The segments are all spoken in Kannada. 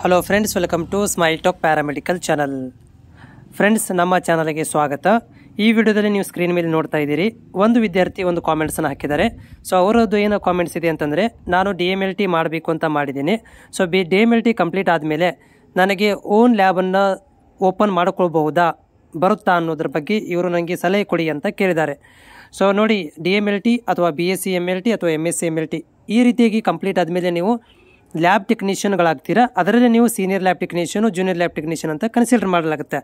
Hello friends, welcome to Smile Talk paramedical channel. Friends, ನಮ್ಮ ಚಾನಲ್ಗೆ ಸ್ವಾಗತ. ಈ ವಿಡಿಯೋದಲ್ಲಿ ನೀವು ಸ್ಕ್ರೀನ್ ಮೇಲೆ ನೋಡ್ತಾ ಇದ್ದೀರಿ, ಒಂದು ವಿದ್ಯಾರ್ಥಿ ಒಂದು ಕಾಮೆಂಟ್ಸನ್ನು ಹಾಕಿದ್ದಾರೆ. ಸೊ ಅವರದ್ದು ಏನೋ ಕಾಮೆಂಟ್ಸ್ ಇದೆ ಅಂತಂದರೆ, ನಾನು DMLT ಮಾಡಬೇಕು ಅಂತ ಮಾಡಿದ್ದೀನಿ. ಸೊ DMLT ಕಂಪ್ಲೀಟ್ ಆದಮೇಲೆ ನನಗೆ ಓನ್ ಲ್ಯಾಬನ್ನು ಓಪನ್ ಮಾಡಿಕೊಳ್ಬಹುದಾ, ಬರುತ್ತಾ ಅನ್ನೋದ್ರ ಬಗ್ಗೆ ಇವರು ನನಗೆ ಸಲಹೆ ಕೊಡಿ ಅಂತ ಕೇಳಿದ್ದಾರೆ. ಸೊ ನೋಡಿ, DMLT ಅಥವಾ BSc MLT ಅಥವಾ MSc MLT ಈ ರೀತಿಯಾಗಿ ಕಂಪ್ಲೀಟ್ ಆದಮೇಲೆ ನೀವು ಲ್ಯಾಬ್ ಟೆಕ್ನಿಷಿಯನ್ಗಳಾಗ್ತೀರಾ. ಅದರಲ್ಲಿ ನೀವು senior lab technician, junior lab technician ಅಂತ ಕನ್ಸಿಡರ್ ಮಾಡಲಾಗುತ್ತೆ.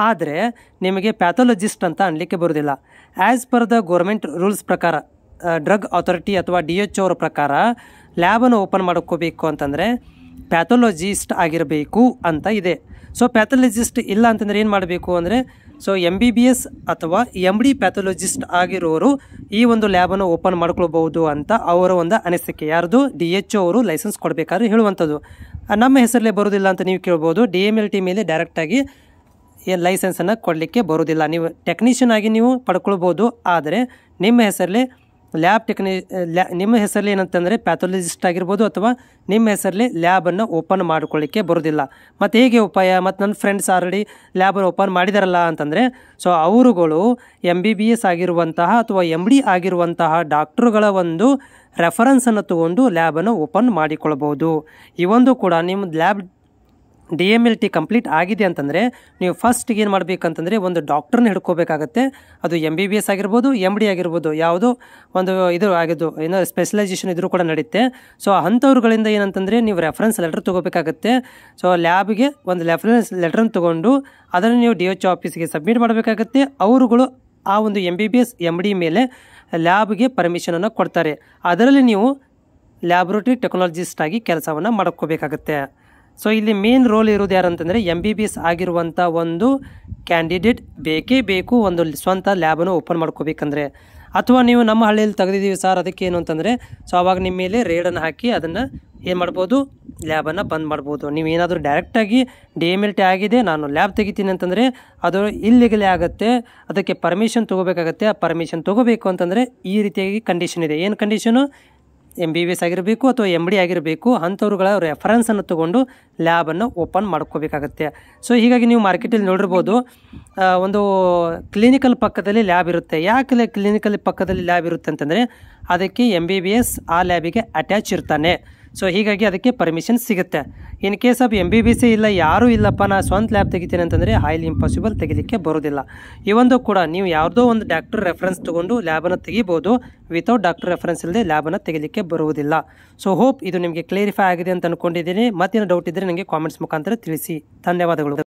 ಆದರೆ ನಿಮಗೆ ಪ್ಯಾಥೋಲಜಿಸ್ಟ್ ಅಂತ ಅನ್ಲಿಕ್ಕೆ ಬರೋದಿಲ್ಲ. As per the government rules ಪ್ರಕಾರ, ಡ್ರಗ್ ಅಥಾರಿಟಿ ಅಥವಾ DHO ಅವರ ಪ್ರಕಾರ ಲ್ಯಾಬನ್ನು ಓಪನ್ ಮಾಡ್ಕೋಬೇಕು ಅಂತಂದರೆ ಪ್ಯಾಥೋಲಜಿಸ್ಟ್ ಆಗಿರಬೇಕು ಅಂತ ಇದೆ. ಸೊ ಪ್ಯಾಥೋಲಜಿಸ್ಟ್ ಇಲ್ಲ ಅಂತಂದರೆ ಏನು ಮಾಡಬೇಕು ಅಂದರೆ, ಸೊ MBBS ಅಥವಾ MD ಪ್ಯಾಥೋಲಜಿಸ್ಟ್ ಆಗಿರೋರು ಈ ಒಂದು ಲ್ಯಾಬನ್ನು ಓಪನ್ ಮಾಡ್ಕೊಳ್ಬಹುದು ಅಂತ ಅವರ ಒಂದು ಅನಿಸಿಕೆ. ಯಾರ್ದು? DHO ಅವರು ಲೈಸೆನ್ಸ್ ಕೊಡಬೇಕಾದ್ರೆ ಹೇಳುವಂಥದ್ದು. ನಮ್ಮ ಹೆಸರಲ್ಲೇ ಬರೋದಿಲ್ಲ ಅಂತ ನೀವು ಕೇಳ್ಬೋದು. DMLT ಮೇಲೆ ಡೈರೆಕ್ಟಾಗಿ ಲೈಸೆನ್ಸನ್ನು ಕೊಡಲಿಕ್ಕೆ ಬರೋದಿಲ್ಲ. ನೀವು ಟೆಕ್ನಿಷಿಯನ್ ಆಗಿ ನೀವು ಪಡ್ಕೊಳ್ಬೋದು, ಆದರೆ ನಿಮ್ಮ ಹೆಸರಲ್ಲೇ ನಿಮ್ಮ ಹೆಸರಲ್ಲಿ ಏನಂತಂದರೆ ಪ್ಯಾಥೋಲಜಿಸ್ಟ್ ಆಗಿರ್ಬೋದು ಅಥವಾ ನಿಮ್ಮ ಹೆಸರಲ್ಲಿ ಲ್ಯಾಬನ್ನು ಓಪನ್ ಮಾಡ್ಕೊಳ್ಳಿಕ್ಕೆ ಬರೋದಿಲ್ಲ. ಮತ್ತು ಹೇಗೆ ಉಪಾಯ? ಮತ್ತು ನನ್ನ ಫ್ರೆಂಡ್ಸ್ ಆಲ್ರೆಡಿ ಲ್ಯಾಬನ್ನು ಓಪನ್ ಮಾಡಿದಾರಲ್ಲ ಅಂತಂದರೆ, ಸೊ ಅವರುಗಳು MBBS ಆಗಿರುವಂತಹ ಅಥವಾ MD ಆಗಿರುವಂತಹ ಡಾಕ್ಟ್ರುಗಳ ಒಂದು ರೆಫರೆನ್ಸನ್ನು ತಗೊಂಡು ಲ್ಯಾಬನ್ನು ಓಪನ್ ಮಾಡಿಕೊಳ್ಬೋದು. ಈ ಒಂದು ಕೂಡ ನಿಮ್ಮ ಲ್ಯಾಬ್ DMLT ಕಂಪ್ಲೀಟ್ ಆಗಿದೆ ಅಂತಂದರೆ ನೀವು ಫಸ್ಟಿಗೆ ಏನು ಮಾಡಬೇಕಂತಂದರೆ, ಒಂದು ಡಾಕ್ಟ್ರನ್ನ ಹಿಡ್ಕೋಬೇಕಾಗತ್ತೆ. ಅದು MBBS ಆಗಿರ್ಬೋದು, MD ಆಗಿರ್ಬೋದು, ಯಾವುದೋ ಒಂದು ಇದು ಆಗಿದ್ದು ಏನೋ ಸ್ಪೆಷಲೈಸೇಷನ್ ಇದ್ರೂ ಕೂಡ ನಡೆಯುತ್ತೆ. ಸೊ ಅಂಥವ್ರುಗಳಿಂದ ಏನಂತಂದರೆ ನೀವು ರೆಫರೆನ್ಸ್ ಲೆಟರ್ ತೊಗೋಬೇಕಾಗತ್ತೆ. ಸೊ ಲ್ಯಾಬ್ಗೆ ಒಂದು ರೆಫರೆನ್ಸ್ ಲೆಟ್ರನ್ನ ತೊಗೊಂಡು ಅದನ್ನು ನೀವು DHO ಆಫೀಸ್ಗೆ ಸಬ್ಮಿಟ್ ಮಾಡಬೇಕಾಗತ್ತೆ. ಅವರುಗಳು ಆ ಒಂದು MBBS MD ಮೇಲೆ ಲ್ಯಾಬ್ಗೆ ಪರ್ಮಿಷನನ್ನು ಕೊಡ್ತಾರೆ. ಅದರಲ್ಲಿ ನೀವು ಲ್ಯಾಬ್ರೋಟರಿ ಟೆಕ್ನಾಲಜಿಸ್ಟ್ ಆಗಿ ಕೆಲಸವನ್ನು ಮಾಡ್ಕೋಬೇಕಾಗತ್ತೆ. ಸೊ ಇಲ್ಲಿ ಮೇನ್ ರೋಲ್ ಇರೋದು ಯಾರು ಅಂತಂದರೆ, MBBS ಆಗಿರುವಂಥ ಒಂದು ಕ್ಯಾಂಡಿಡೇಟ್ ಬೇಕೇ ಬೇಕು ಒಂದು ಸ್ವಂತ ಲ್ಯಾಬನ್ನು ಓಪನ್ ಮಾಡ್ಕೋಬೇಕಂದ್ರೆ. ಅಥವಾ ನೀವು ನಮ್ಮ ಹಳ್ಳಿಯಲ್ಲಿ ತೆಗೆದಿದ್ದೀವಿ ಸರ್, ಅದಕ್ಕೆ ಏನು ಅಂತಂದರೆ, ಸೊ ಆವಾಗ ನಿಮ್ಮ ಮೇಲೆ ರೇಡನ್ನು ಹಾಕಿ ಅದನ್ನು ಏನು ಮಾಡ್ಬೋದು, ಲ್ಯಾಬನ್ನು ಬಂದ್ ಮಾಡ್ಬೋದು. ನೀವು ಏನಾದರೂ ಡೈರೆಕ್ಟಾಗಿ DMLT ಆಗಿದೆ, ನಾನು ಲ್ಯಾಬ್ ತೆಗಿತೀನಿ ಅಂತಂದರೆ ಅದು ಇಲ್ಲಿಗಲೇ ಆಗುತ್ತೆ. ಅದಕ್ಕೆ ಪರ್ಮಿಷನ್ ತೊಗೋಬೇಕಾಗತ್ತೆ. ಆ ಪರ್ಮಿಷನ್ ತೊಗೋಬೇಕು ಅಂತಂದರೆ ಈ ರೀತಿಯಾಗಿ ಕಂಡೀಷನ್ ಇದೆ. ಏನು ಕಂಡೀಷನು? MBBS ಆಗಿರಬೇಕು ಅಥವಾ MD ಆಗಿರಬೇಕು. ಅಂಥವ್ರುಗಳ ರೆಫರೆನ್ಸನ್ನು ತೊಗೊಂಡು ಲ್ಯಾಬನ್ನು ಓಪನ್ ಮಾಡ್ಕೋಬೇಕಾಗತ್ತೆ. ಸೊ ಹೀಗಾಗಿ ನೀವು ಮಾರ್ಕೆಟಲ್ಲಿ ನೋಡಿರ್ಬೋದು, ಒಂದು ಕ್ಲಿನಿಕಲ್ ಪಕ್ಕದಲ್ಲಿ ಲ್ಯಾಬ್ ಇರುತ್ತೆ. ಯಾಕೆ ಕ್ಲಿನಿಕಲ್ ಪಕ್ಕದಲ್ಲಿ ಲ್ಯಾಬ್ ಇರುತ್ತೆ ಅಂತಂದರೆ, ಅದಕ್ಕೆ MBBS ಆ ಲ್ಯಾಬಿಗೆ ಅಟ್ಯಾಚ್ ಇರ್ತಾನೆ. ಸೊ ಹೀಗಾಗಿ ಅದಕ್ಕೆ ಪರ್ಮಿಷನ್ ಸಿಗುತ್ತೆ. ಇನ್ ಕೇಸ್ ಆಫ್ MBBS ಇಲ್ಲ, ಯಾರೂ ಇಲ್ಲಪ್ಪ ನಾ ಸ್ವಂತ ಲ್ಯಾಬ್ ತೆಗಿತೀನಿ ಅಂತಂದರೆ ಹೈಲಿ ಇಂಪಾಸಿಬಲ್, ತೆಗಿಲಿಕ್ಕೆ ಬರೋದಿಲ್ಲ. ಈ ಒಂದು ಕೂಡ ನೀವು ಯಾವುದೋ ಒಂದು ಡಾಕ್ಟರ್ ರೆಫರೆನ್ಸ್ ತೊಗೊಂಡು ಲ್ಯಾಬನ್ನು ತೆಗಿಬೋದು. ವಿತೌಟ್ ಡಾಕ್ಟರ್ ರೆಫರೆನ್ಸ್ ಇಲ್ಲದೆ ಲ್ಯಾಬನ್ನು ತೆಗಿಲಿಕ್ಕೆ ಬರುವುದಿಲ್ಲ. ಸೊ ಹೋಪ್ ಇದು ನಿಮಗೆ ಕ್ಲಿಯರಿಫೈ ಆಗಿದೆ ಅಂತ ಅಂದ್ಕೊಂಡಿದ್ದೀನಿ. ಮತ್ತೇನು ಡೌಟ್ ಇದ್ದರೆ ನನಗೆ ಕಾಮೆಂಟ್ಸ್ ಮುಖಾಂತರ ತಿಳಿಸಿ. ಧನ್ಯವಾದಗಳು.